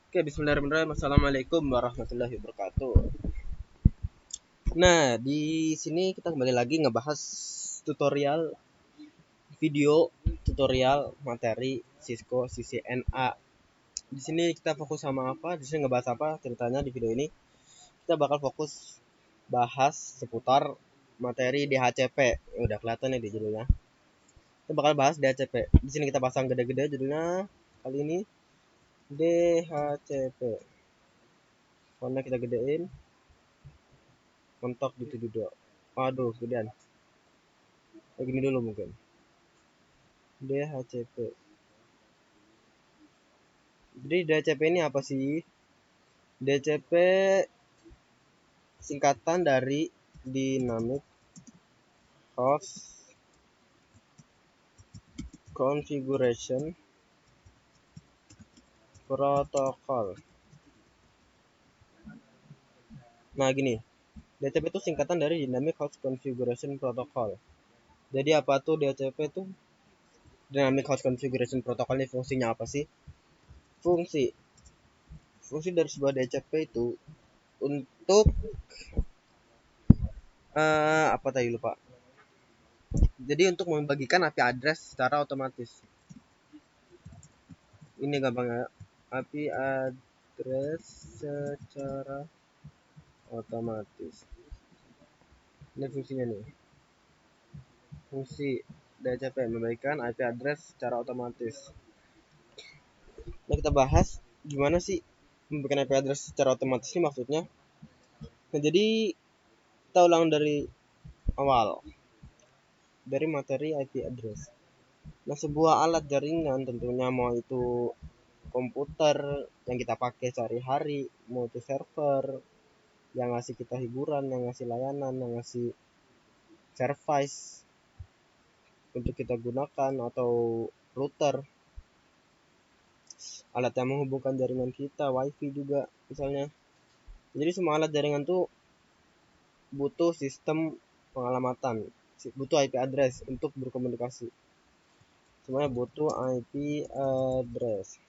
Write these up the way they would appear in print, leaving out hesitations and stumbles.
Oke, bismillahirrahmanirrahim. Assalamualaikum warahmatullahi wabarakatuh. Nah, di sini kita kembali lagi ngebahas tutorial video tutorial materi Cisco CCNA. Di sini kita fokus sama apa? Di sini ngebahas apa ceritanya di video ini? Kita bakal fokus bahas seputar materi DHCP. Udah kelihatan nih di judulnya. Kita bakal bahas DHCP. Di sini kita pasang gede-gede judulnya kali ini DHCP. Fontnya kita gedein. Mentok gitu juga. Waduh, gedean. Kayak gini dulu mungkin. DHCP. Jadi DHCP ini apa sih? DHCP singkatan dari Dynamic Host Configuration Protocol. Nah gini, DHCP itu singkatan dari Dynamic Host Configuration Protocol. Jadi apa tuh DHCP itu? Dynamic Host Configuration Protocol ini fungsinya apa sih? Fungsi dari sebuah DHCP itu untuk apa tadi lupa. Jadi untuk membagikan IP address secara otomatis. Ini gampangnya, IP address secara otomatis. Ini fungsinya nih. Fungsi DHCP membagikan IP address secara otomatis. Nah, kita bahas gimana sih membagikan IP address secara otomatis ini maksudnya. Nah, jadi kita ulang dari awal. Dari materi IP address. Nah, sebuah alat jaringan tentunya mau itu komputer yang kita pakai sehari-hari, mau itu server yang ngasih kita hiburan, yang ngasih layanan, yang ngasih service untuk kita gunakan, atau router, alat yang menghubungkan jaringan kita, wifi juga misalnya. Jadi semua alat jaringan tuh butuh sistem pengalamatan, butuh IP address untuk berkomunikasi. Semuanya butuh IP address.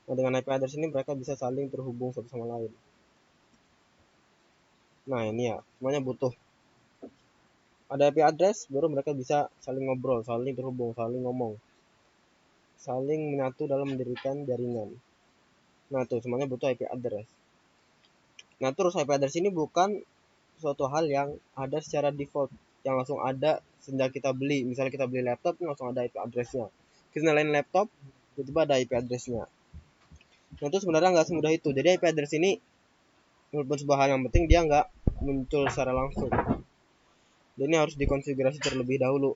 Nah, dengan IP address ini mereka bisa saling terhubung satu sama lain. Nah, ini ya, semuanya butuh ada IP address baru mereka bisa saling ngobrol, saling terhubung, saling ngomong, saling menyatu dalam mendirikan jaringan. Nah, tuh semuanya butuh IP address. Nah, terus IP address ini bukan suatu hal yang ada secara default, yang langsung ada sejak kita beli. Misalnya kita beli laptop, langsung ada IP address-nya. Kita nyalain laptop, tiba-tiba ada IP address-nya. Nah, itu sebenarnya nggak semudah itu. Jadi IP address ini walaupun sebuah hal yang penting, dia nggak muncul secara langsung. Dan ini harus dikonfigurasi terlebih dahulu.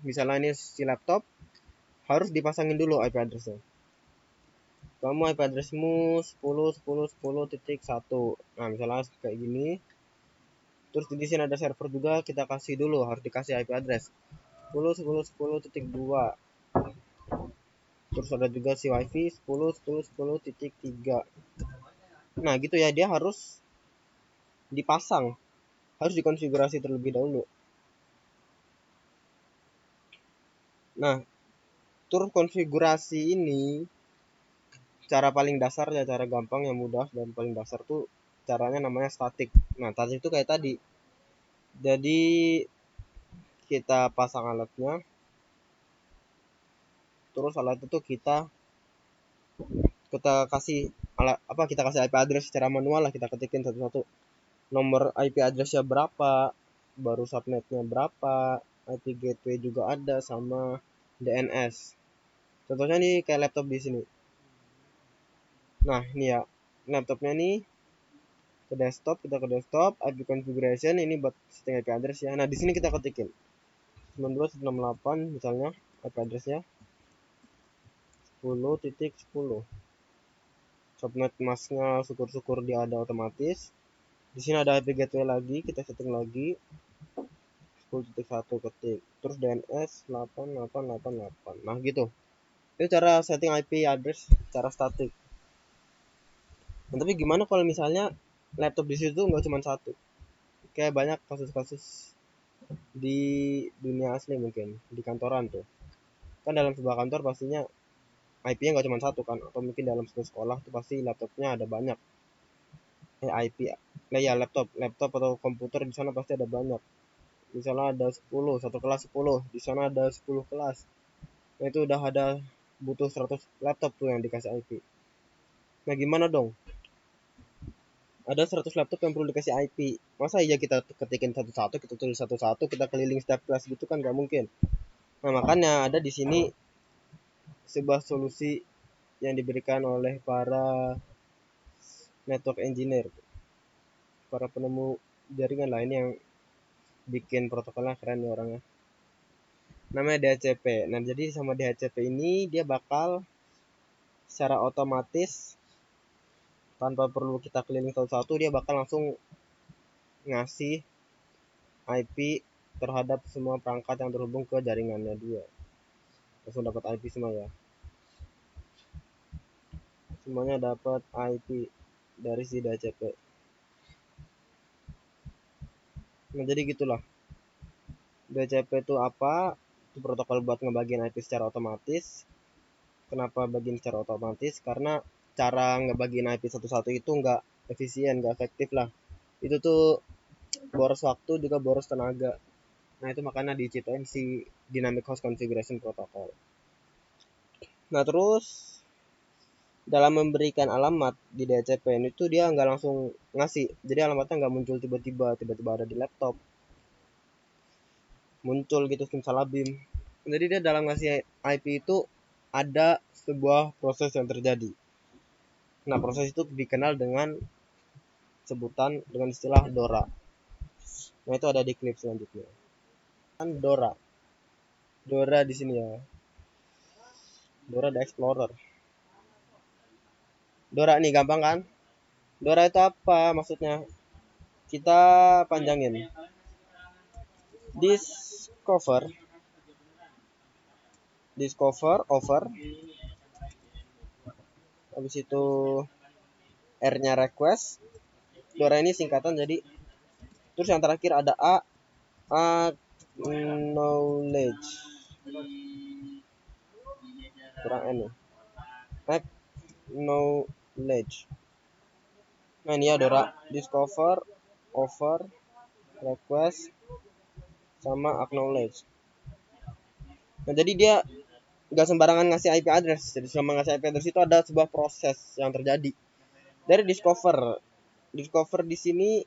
Misalnya ini si laptop, harus dipasangin dulu IP address-nya. Kamu IP addressmu 10.10.10.1. Nah, misalnya kayak gini. Terus di sini ada server juga, kita kasih dulu, harus dikasih IP address 10.10.10.2. Terus ada juga si wifi 10.10.10.3. Nah, gitu ya, dia harus dipasang, harus dikonfigurasi terlebih dahulu. Nah, terus konfigurasi ini cara paling dasarnya, cara gampang yang mudah dan paling dasar tuh caranya namanya static. Nah, static itu kayak tadi. Jadi kita pasang alatnya, terus alat itu kita kasih alat apa, kita kasih IP address secara manual lah, kita ketikin satu-satu. Nomor IP addressnya berapa, baru subnetnya berapa, IP gateway juga ada, sama DNS. Contohnya nih kayak laptop di sini. Nah, ini ya laptopnya nih, kita ke desktop, IP configuration ini buat setting IP address ya. Nah, di sini kita ketikin 92.168 misalnya IP addressnya 10.10. Subnet masknya syukur-syukur dia ada otomatis. Di sini ada IP gateway lagi, kita setting lagi 10.1 ketik. Terus DNS 8888. Nah, gitu. Itu cara setting IP address secara statik. Nah, tapi gimana kalau misalnya laptop di situ nggak cuma satu? Kayak banyak kasus-kasus di dunia asli, mungkin di kantoran tuh. Kan dalam sebuah kantor pastinya IP-nya nggak cuma satu kan, atau mungkin dalam satu sekolah tuh pasti laptopnya ada banyak. IP, nah ya laptop atau komputer di sana pasti ada banyak. Di sana ada 10, satu kelas 10, di sana ada 10 kelas. Nah itu udah ada butuh 100 laptop tuh yang dikasih IP. Nah gimana dong? Ada 100 laptop yang perlu dikasih IP. Masa iya kita ketikin satu-satu, kita tulis satu-satu, kita keliling setiap kelas gitu kan nggak mungkin. Nah makanya ada di sini sebuah solusi yang diberikan oleh para network engineer, para penemu jaringan lah, ini yang bikin protokolnya keren nih orangnya. Namanya DHCP. Nah jadi sama DHCP ini dia bakal secara otomatis tanpa perlu kita keliling satu-satu, dia bakal langsung ngasih IP terhadap semua perangkat yang terhubung ke jaringannya dia. Langsung dapat IP semua ya. Semuanya dapat IP dari si DHCP. Nah jadi gitulah. DHCP itu apa? Itu protokol buat ngebagiin IP secara otomatis. Kenapa bagiin secara otomatis? Karena cara ngebagiin IP satu-satu itu nggak efisien, nggak efektif lah. Itu tuh boros waktu juga boros tenaga. Nah itu makanya diciptain si Dynamic Host Configuration Protocol. Nah terus dalam memberikan alamat di DHCP itu dia nggak langsung ngasih, jadi alamatnya nggak muncul tiba-tiba ada di laptop, muncul gitu simsalabim. Jadi dia dalam ngasih IP itu ada sebuah proses yang terjadi. Nah proses itu dikenal dengan sebutan dengan istilah DORA. Nah itu ada di klip selanjutnya. Kan DORA di sini ya, DORA the Explorer. DORA nih gampang kan? DORA itu apa maksudnya? Kita panjangin. Discover over, habis itu R-nya request. DORA ini singkatan jadi, terus yang terakhir ada acknowledge, kurang N nih, acknowledge. Nah ini ya DORA, discover, over, request, sama acknowledge. Nah jadi dia nggak sembarangan ngasih IP address. Jadi sama ngasih IP address itu ada sebuah proses yang terjadi dari discover di sini.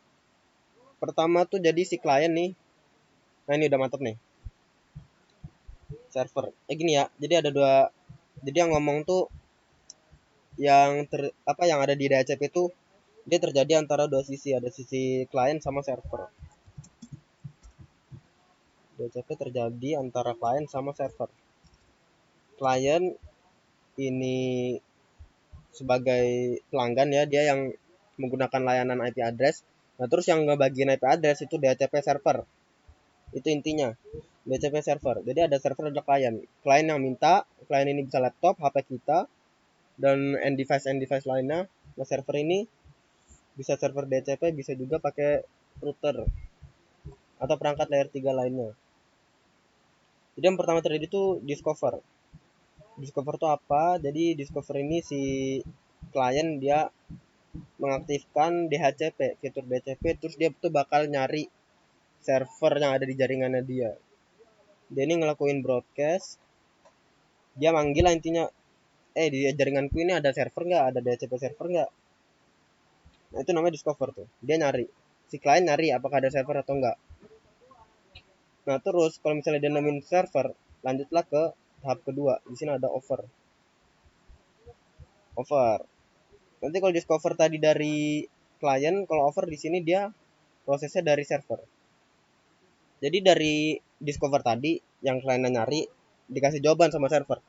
Pertama tuh jadi si klien nih. Nah ini udah mantep nih, server. Gini ya, jadi ada dua. Jadi yang ngomong tuh yang ada di DHCP itu dia terjadi antara dua sisi, ada sisi klien sama server. DHCP terjadi antara klien sama server. Klien ini sebagai pelanggan ya, dia yang menggunakan layanan IP address. Nah terus yang ngebagiin IP address itu DHCP server. Itu intinya, DHCP server. Jadi ada server, ada klien. Klien yang minta, klien ini bisa laptop, HP kita, dan end device lainnya. Nah server ini bisa server DHCP, bisa juga pakai router atau perangkat layer 3 lainnya. Jadi yang pertama terjadi itu discover. Discover itu apa? Jadi discover ini si klien dia mengaktifkan DHCP, fitur DHCP, terus dia tuh bakal nyari server yang ada di jaringannya dia. Dia ini ngelakuin broadcast, dia manggil lah intinya, di jaringanku ini ada server nggak, ada DHCP server nggak. Nah itu namanya discover tuh, dia nyari, si klien nyari apakah ada server atau enggak. Nah terus kalau misalnya dia nemuin server, lanjutlah ke tahap kedua. Di sini ada over. Nanti kalau discover tadi dari klien, kalau over di sini dia prosesnya dari server. Jadi dari discover tadi yang kliennya nyari, dikasih jawaban sama server.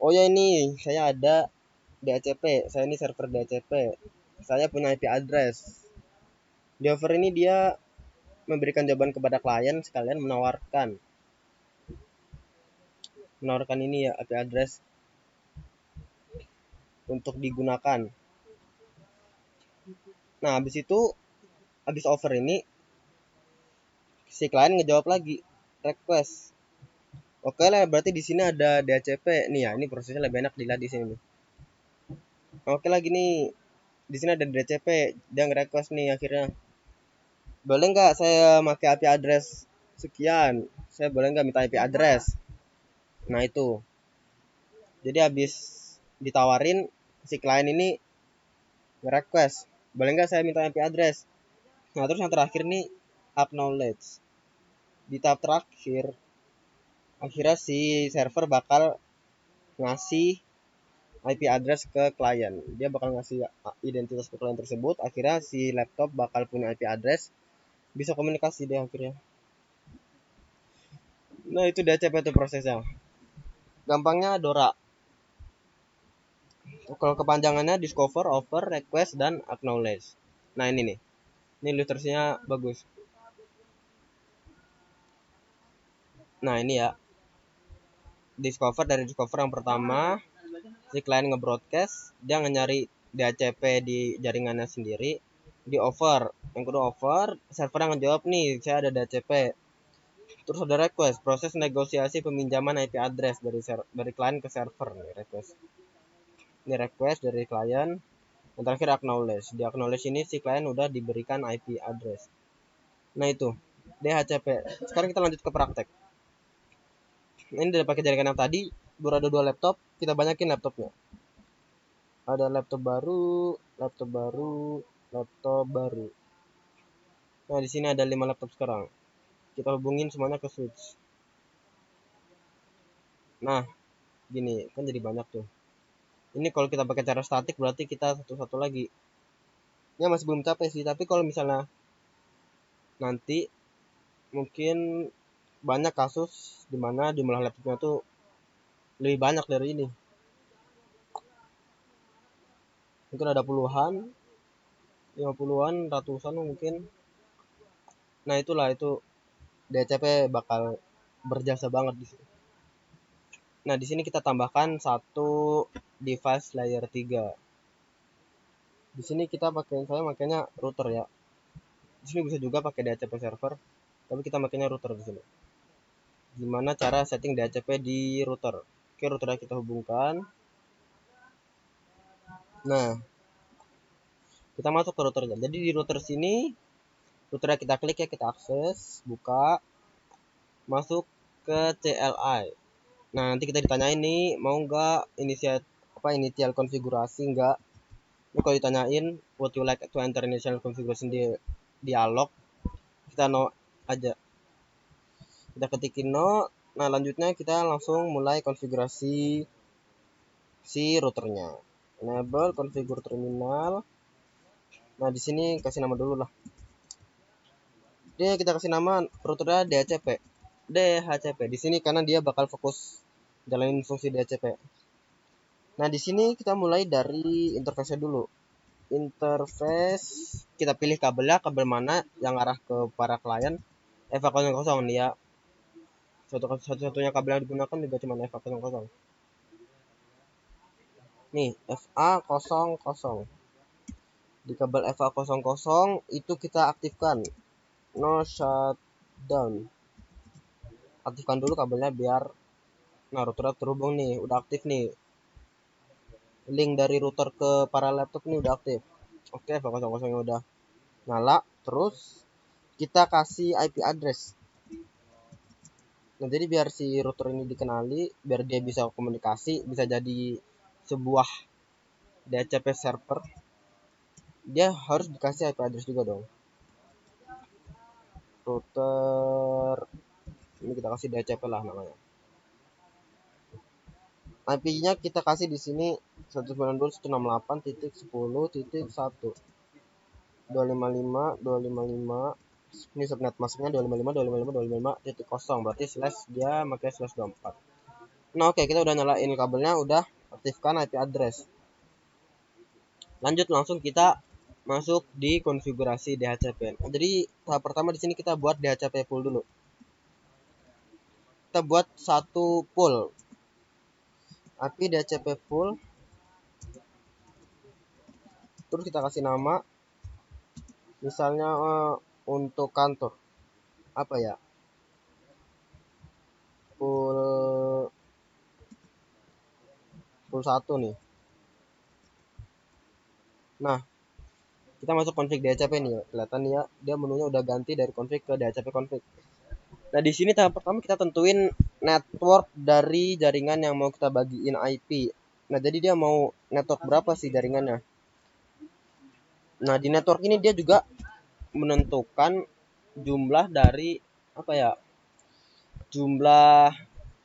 Oh ya ini saya ada DHCP, saya ini server DHCP, saya punya IP address. Di over ini dia memberikan jawaban kepada klien, sekalian menawarkan ini ya, IP address untuk digunakan. Nah habis over ini si klien ngejawab lagi request. Oke lah, berarti di sini ada DHCP nih ya. Ini prosesnya lebih enak dilihat di sini nih. Oke lagi nih, di sini ada DHCP. Dia nge-request nih akhirnya. Boleh nggak saya pakai IP address sekian? Saya boleh nggak minta IP address? Nah itu. Jadi habis ditawarin si klien ini nge-request, boleh nggak saya minta IP address? Nah terus yang terakhir nih acknowledge. Di tahap terakhir, akhirnya si server bakal ngasih IP address ke klien. Dia bakal ngasih identitas ke klien tersebut. Akhirnya si laptop bakal punya IP address, bisa komunikasi deh akhirnya. Nah itu DHCP itu prosesnya. Gampangnya Dora. Kalau kepanjangannya discover, offer, request, dan acknowledge. Nah ini nih. Ini literasinya bagus. Nah ini ya. Dari discover yang pertama, si klien nge-broadcast, dia nyari DHCP di jaringannya sendiri, di offer. Yang kedua offer, server yang ngejawab nih, saya ada DHCP. Terus ada request, proses negosiasi peminjaman IP address dari klien ke server nih request. Ini request dari klien. Yang terakhir acknowledge. Di acknowledge ini si klien udah diberikan IP address. Nah itu DHCP. Sekarang kita lanjut ke praktek. Ini udah pakai jaringan yang tadi, baru ada 2 laptop, kita banyakin laptopnya. Ada laptop baru, laptop baru, laptop baru. Nah di sini ada 5 laptop sekarang. Kita hubungin semuanya ke switch. Nah gini kan jadi banyak tuh. Ini kalau kita pakai cara statik berarti kita satu-satu lagi. Ya masih belum capek sih, tapi kalau misalnya nanti mungkin banyak kasus dimana jumlah laptopnya tuh lebih banyak dari ini. Mungkin ada puluhan, 50-an, ratusan mungkin. Nah itulah itu DHCP bakal berjasa banget di sini. Nah di sini kita tambahkan satu device layer 3. Di sini saya makanya router ya. Di sini bisa juga pakai DHCP server, tapi kita makanya router di sini. Gimana cara setting DHCP di router? Oke, routernya kita hubungkan. Nah, kita masuk ke routernya. Jadi di router sini, routernya kita klik ya, kita akses, buka, masuk ke CLI. Nah, nanti kita ditanyain nih, mau nggak initial konfigurasi nggak? Ini kalau ditanyain, would you like to enter initial configuration di dialog, kita no aja. Kita ketikin no. Nah, lanjutnya kita langsung mulai konfigurasi si routernya. Enable configure terminal. Nah, di sini kasih nama dulu lah. Dia kita kasih nama routernya DHCP. DHCP di sini karena dia bakal fokus jalanin fungsi DHCP. Nah, di sini kita mulai dari interface dulu. Interface kita pilih kabelnya, kabel mana yang arah ke para klien. FA00 nih ya. Satu-satunya kabel yang digunakan juga cuma FA00. Nih, FA00. Di kabel FA00 itu kita aktifkan no shutdown. Aktifkan dulu kabelnya biar router terhubung nih, udah aktif nih. Link dari router ke para laptop nih udah aktif. Oke, FA00 udah nyala. Terus kita kasih IP address. Nah, jadi biar si router ini dikenali, biar dia bisa komunikasi, bisa jadi sebuah DHCP server, dia harus dikasih IP address juga dong. Router ini kita kasih DHCP lah namanya. IP-nya kita kasih di sini 192.168.10.1 255 ini subnet masuknya 255.255.255.0 berarti slash dia pakai slash 24. Nah oke, kita udah nyalain kabelnya, udah aktifkan IP address. Lanjut langsung kita masuk di konfigurasi DHCP. Jadi tahap pertama di sini kita buat DHCP pool dulu. Kita buat satu pool IP DHCP pool. Terus kita kasih nama misalnya untuk kantor apa ya, full 1 nih. Nah, kita masuk config DHCP nih ya. Kelihatan ya, dia menunya udah ganti dari config ke DHCP config. Nah, di sini tahap pertama kita tentuin network dari jaringan yang mau kita bagiin IP. Nah, jadi dia mau network berapa sih jaringannya. Nah, di network ini dia juga menentukan jumlah dari apa ya? Jumlah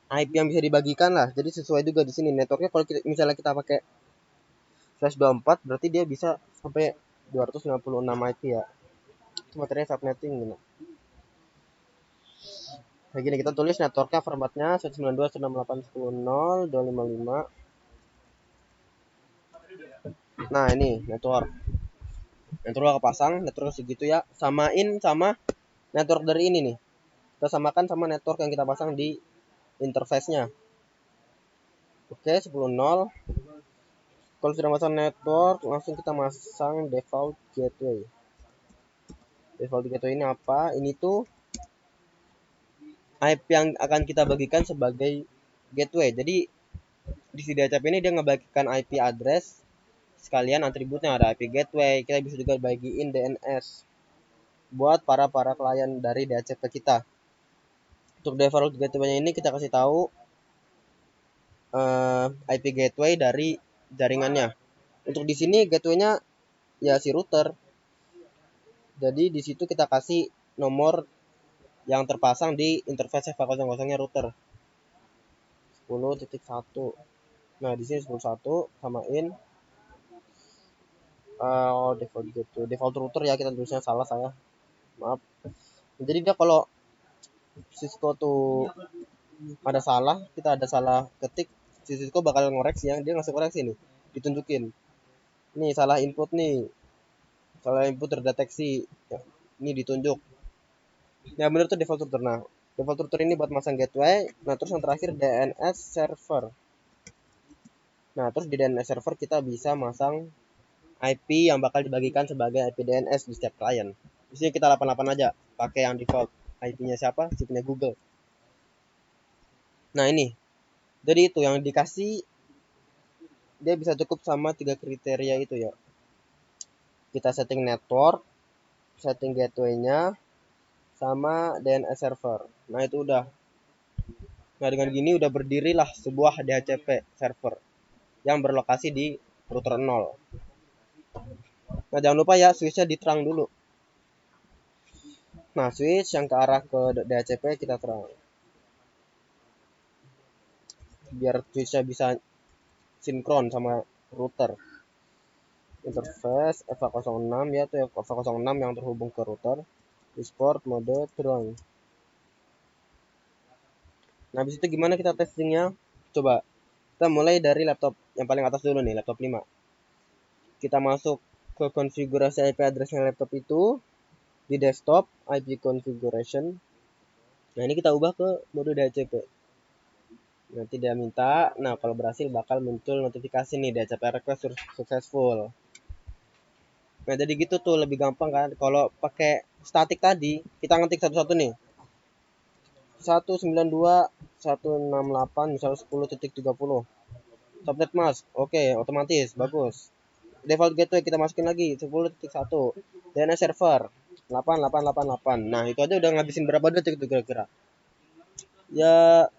IP yang bisa dibagikan lah. Jadi sesuai juga di sini networknya, kalau misalnya kita pakai slash 24 berarti dia bisa sampai 256 IP ya. Itu materinya subnetting gitu. Kayak gini kita tulis networknya formatnya 192.168.10.255. Nah, ini network kepasang, network segitu ya. Samain sama network dari ini nih. Kita samakan sama network yang kita pasang di interface-nya. Oke, 10.0. Kalau sudah masang network, langsung kita masang default gateway. Default gateway ini apa? Ini tuh IP yang akan kita bagikan sebagai gateway. Jadi di DHCP ini dia ngebagikan IP address sekalian atributnya, ada IP gateway. Kita bisa juga bagiin DNS buat para klien dari DHCP kita. Untuk default gateway ini kita kasih tahu IP gateway dari jaringannya. Untuk di sini gateway-nya ya si router. Jadi di situ kita kasih nomor yang terpasang di interface FA00-nya router. 10.1. Nah, di sini 10.1 samain default gateway, default router ya, kita tulisnya salah saya. Maaf. Jadi dia kalau Cisco tuh ada salah, kita ada salah ketik, Cisco bakal ngoreksi ya, dia ngasih koreksi nih, ditunjukin. Nih salah input nih. Salah input terdeteksi. Ya, ini ditunjuk. Ya benar tuh default router. Nah, default router ini buat masang gateway. Nah, terus yang terakhir DNS server. Nah, terus di DNS server kita bisa masang IP yang bakal dibagikan sebagai IP DNS di setiap klien. Di sini kita 88 aja, pakai yang default. IP-nya siapa? IP-nya Google. Nah, ini. Jadi itu yang dikasih dia bisa cukup sama 3 kriteria itu ya. Kita setting network, setting gateway-nya, sama DNS server. Nah, itu udah. Nah, dengan gini udah berdirilah sebuah DHCP server yang berlokasi di router 0. Nah, jangan lupa ya switch-nya diterang dulu. Nah, switch yang ke arah ke DHCP kita terang. Biar switch-nya bisa sinkron sama router. Interface FA06 ya, tuh FA06 yang terhubung ke router. Export mode terang. Nah, habis itu gimana kita testingnya? Coba kita mulai dari laptop yang paling atas dulu nih, laptop 5. Kita masuk ke konfigurasi IP address-nya laptop itu di desktop IP configuration. Nah, ini kita ubah ke mode DHCP. Nanti dia minta, nah kalau berhasil bakal muncul notifikasi nih DHCP request successful. Nah, jadi gitu tuh lebih gampang kan. Kalau pakai static tadi, kita ngetik satu-satu nih. 192.168 misalnya 10.30. Subnet mask. Oke, otomatis bagus. Default gateway kita masukin lagi 10.1. DNS server 8888. Nah, itu aja udah ngabisin berapa detik tuh kira-kira? Ya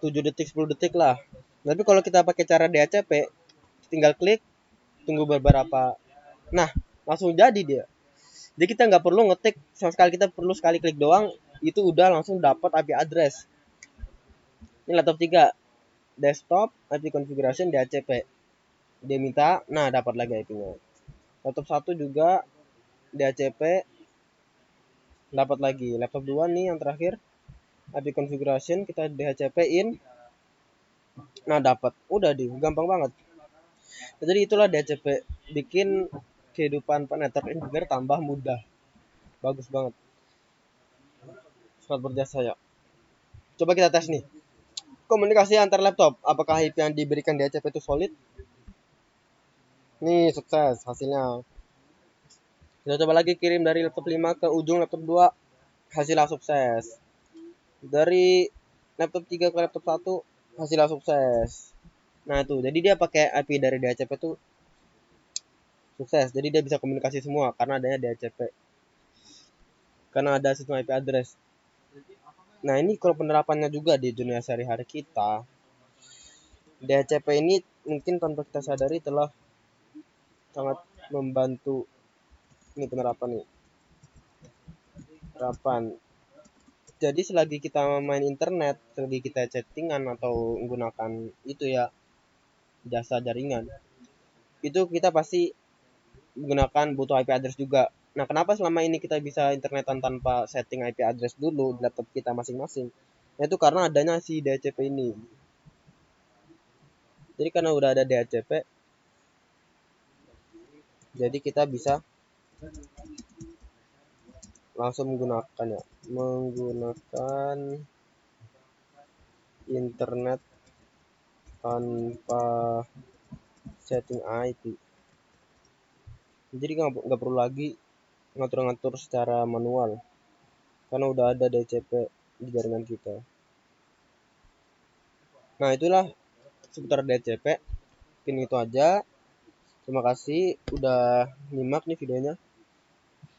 7 detik 10 detik lah. Tapi kalau kita pakai cara DHCP, tinggal klik, tunggu beberapa. Nah, langsung jadi dia. Jadi kita nggak perlu ngetik sama sekali, kita perlu sekali klik doang, itu udah langsung dapat IP address. Ini laptop 3, desktop IP configuration DHCP. Dia minta, nah dapat lagi IP-nya. Laptop 1 juga DHCP, dapat lagi. Laptop 2 nih yang terakhir, IP configuration kita DHCP-in. Nah, dapat. Udah gampang banget. Jadi itulah DHCP, bikin kehidupan network engineer tambah mudah. Bagus banget. Sangat berjasa ya. Coba kita tes nih. Komunikasi antar laptop, apakah IP yang diberikan DHCP itu solid? Nih, sukses hasilnya. Kita coba lagi kirim dari laptop 5 ke ujung laptop 2. Hasilnya sukses. Dari laptop 3 ke laptop 1 hasilnya sukses. Nah itu, jadi dia pakai IP dari DHCP tuh sukses. Jadi dia bisa komunikasi semua karena adanya DHCP. Karena ada sistem IP address. Nah ini kalau penerapannya juga di dunia sehari-hari kita, DHCP ini mungkin tanpa kita sadari telah sangat membantu ini penerapan nih. Penerapan. Jadi selagi kita main internet, selagi kita chattingan atau menggunakan itu ya jasa jaringan, itu kita pasti menggunakan butuh IP address juga. Nah, kenapa selama ini kita bisa internetan tanpa setting IP address dulu di laptop kita masing-masing? Nah, itu karena adanya si DHCP ini. Jadi karena udah ada DHCP, jadi kita bisa langsung menggunakan internet tanpa setting IP. Jadi nggak perlu lagi ngatur-ngatur secara manual karena udah ada DHCP di jaringan kita. Nah, itulah seputar DHCP. Mungkin itu aja. Terima kasih udah nyimak nih videonya.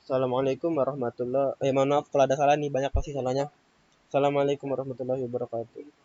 Assalamualaikum warahmatullahi. Mohon maaf kalau ada salah nih, banyak pasti salahnya. Assalamualaikum warahmatullahi wabarakatuh.